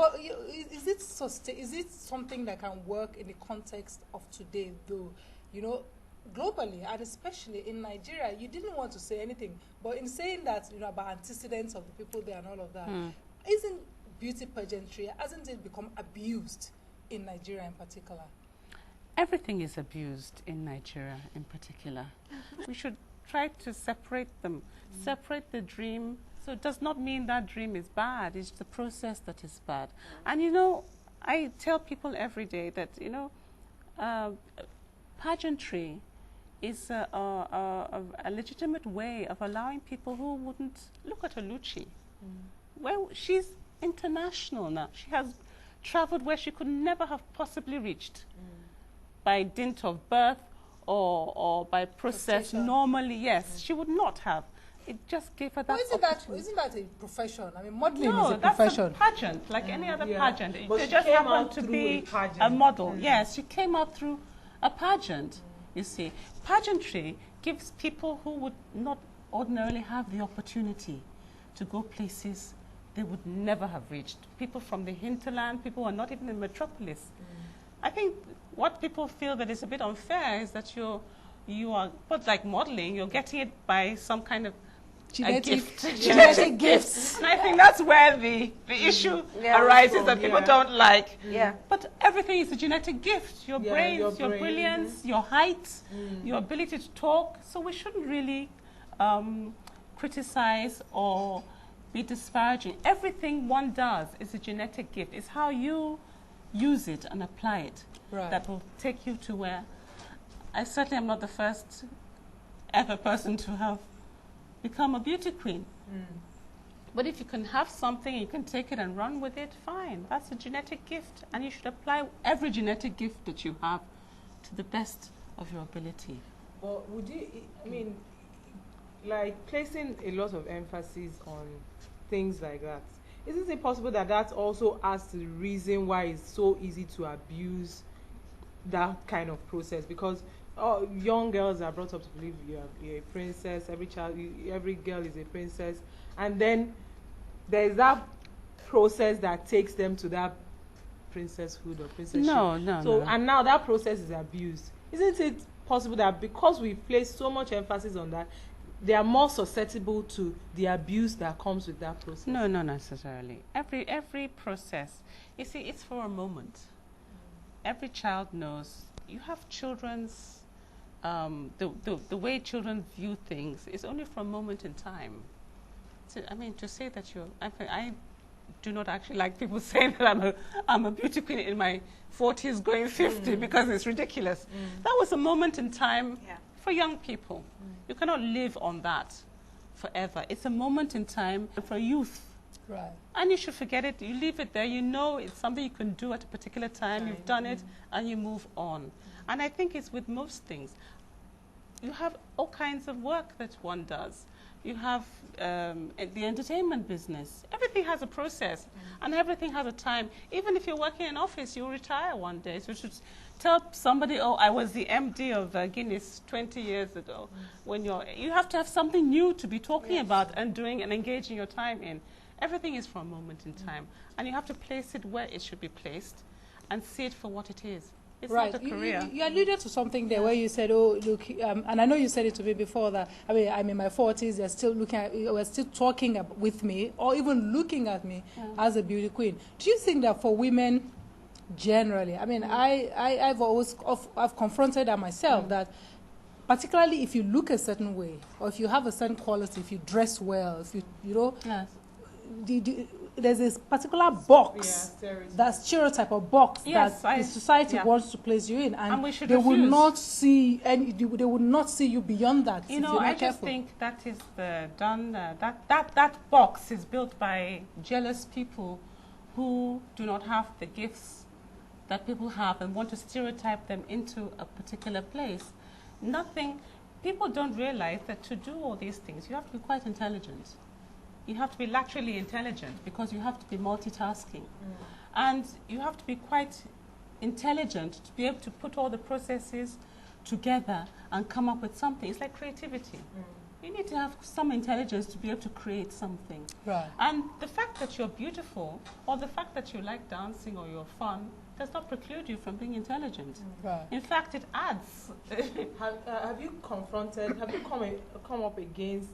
But is it something that can work in the context of today, though? You know, globally and especially in Nigeria, you didn't want to say anything, but in saying that, you know, about antecedents of the people there and all of that, isn't beauty pageantry, hasn't it become abused in Nigeria in particular? Everything is abused in Nigeria in particular. We should try to separate them, separate the dream. So it does not mean that dream is bad, it's the process that is bad. And you know, I tell people every day that, you know, pageantry is a legitimate way of allowing people who wouldn't look at Oluchi. Well, she's international now. She has traveled where she could never have possibly reached by dint of birth or by process. Normally, yes, she would not have. It just gave her that opportunity. Isn't that a profession? I mean, modeling is a that's profession. a pageant, like any other pageant. But they she just came happen out to through be pageant. a model. Yes, she came out through a pageant, you see. Pageantry gives people who would not ordinarily have the opportunity to go places they would never have reached. People from the hinterland, people who are not even in metropolis. I think what people feel that is a bit unfair is that you are, but like modeling, you're getting it by some kind of Genetic gifts. And I think that's where the issue arises that people don't like. But everything is a genetic gift. Your brains, your brilliance, your height, your ability to talk. So we shouldn't really criticize or be disparaging. Everything one does is a genetic gift. It's how you use it and apply it that will take you to where. I certainly am not the first ever person to have become a beauty queen. But if you can have something, you can take it and run with it, fine. That's a genetic gift. And you should apply every genetic gift that you have to the best of your ability. But would you, I mean, like placing a lot of emphasis on things like that, isn't it possible that that also adds to the reason why it's so easy to abuse that kind of process? Because young girls are brought up to believe you're a princess. Every girl is a princess, and then there's that process that takes them to that princesshood or princessship. No. And now that process is abused. Isn't it possible that because we place so much emphasis on that, they are more susceptible to the abuse that comes with that process? No, not necessarily. Every process, you see, it's for a moment. Every child knows. You have children's. The way children view things is only for a moment in time. So, I mean, to say that I do not actually like people saying that I'm a beauty queen in my 40s going 50 because it's ridiculous. That was a moment in time for young people. You cannot live on that forever. It's a moment in time for youth. Right. And you should forget it. You leave it there. You know it's something you can do at a particular time. You've done it and you move on. And I think it's with most things. You have all kinds of work that one does. You have the entertainment business. Everything has a process and everything has a time. Even if you're working in an office, you'll retire one day. So you should tell somebody, oh, I was the MD of Guinness 20 years ago. When you have to have something new to be talking about and doing and engaging your time in. Everything is for a moment in time. And you have to place it where it should be placed and see it for what it is. It's not a career. You alluded to something there where you said, oh, look, and I know you said it to me before that, I mean, I'm in my 40s, they're still we're still talking with me or even looking at me as a beauty queen. Do you think that for women generally, I mean, I've confronted that myself, that particularly if you look a certain way or if you have a certain quality, if you dress well, if you know, there's this particular box, that stereotype or box that the society wants to place you in, and we should they will not see they will not see you beyond that. You know, I just think that is that box is built by jealous people who do not have the gifts that people have and want to stereotype them into a particular place. People don't realize that to do all these things, you have to be quite intelligent. You have to be laterally intelligent because you have to be multitasking. And you have to be quite intelligent to be able to put all the processes together and come up with something. It's like creativity. You need to have some intelligence to be able to create something. Right. And the fact that you're beautiful, or the fact that you like dancing or you're fun, does not preclude you from being intelligent. Right. In fact, it adds. Have you come up against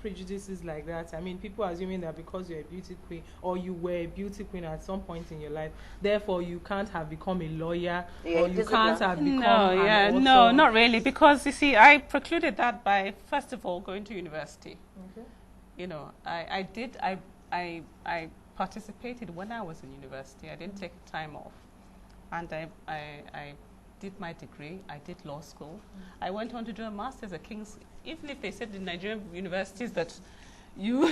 prejudices like that? I mean, people assuming that because you're a beauty queen or you were a beauty queen at some point in your life, therefore you can't have become a lawyer, or you can't have become an author. No, not really, because you see, I precluded that by first of all going to university. Okay. You know, I participated when I was in university. I didn't take time off, and I did my degree. I did law school. I went on to do a master's at King's. Even if they said in Nigerian universities that you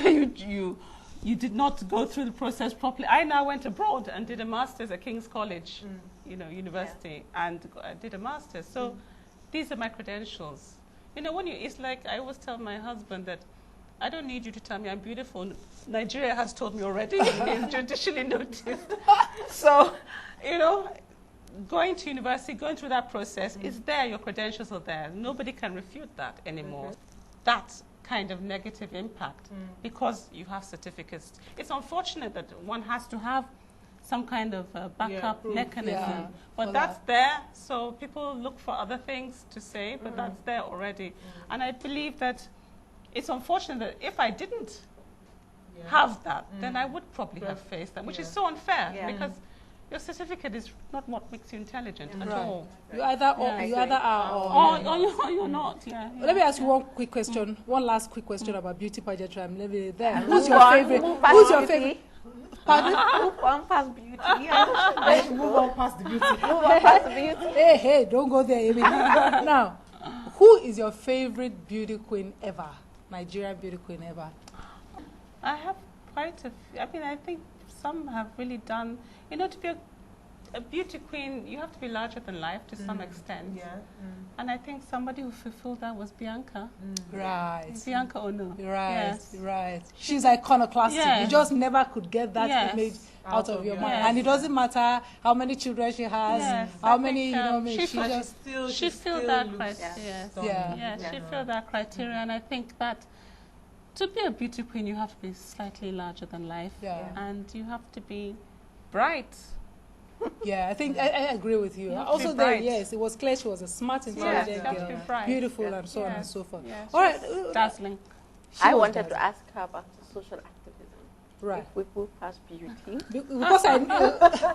did not go through the process properly, I now went abroad and did a master's at King's College, university, and I did a master's. So these are my credentials. You know, it's like I always tell my husband that I don't need you to tell me I'm beautiful. Nigeria has told me already. It's judicially noticed. So, you know, going to university, going through that process is there. Your credentials are there. Nobody can refute that anymore. That kind of negative impact because you have certificates. It's unfortunate that one has to have some kind of backup mechanism, but that's there. So people look for other things to say, but that's there already. And I believe that it's unfortunate that if I didn't have that, then I would probably have faced that, which is so unfair because your certificate is not what makes you intelligent at all. You either are or you're not. Yeah. Let me ask you one last quick question about beauty pageantry. I'm leaving it there. Who's your favorite? Who's your favorite? Pardon? Move on past beauty. Move on past the beauty. Move on past beauty. Hey, don't go there, Amy. Now, who is your favorite beauty queen ever? Nigerian beauty queen ever? I have quite a few. I mean, I think some have really done, you know, to be a beauty queen, you have to be larger than life to some extent. Yeah. And I think somebody who fulfilled that was Bianca. Right. Bianca Ono. Right, Yes. right. She's iconoclastic. Yeah. You just never could get that image out of your mind. And it doesn't matter how many children she has, how many, she filled that criteria. She filled that criteria, and I think that to be a beauty queen, you have to be slightly larger than life, and you have to be bright. Yeah, I think I agree with you. Also, yes, it was clear she was a smart, intelligent girl, beautiful, and so on and so forth. All right, dazzling. I wanted to ask her about social activism. Right. If we move past beauty. Because I knew.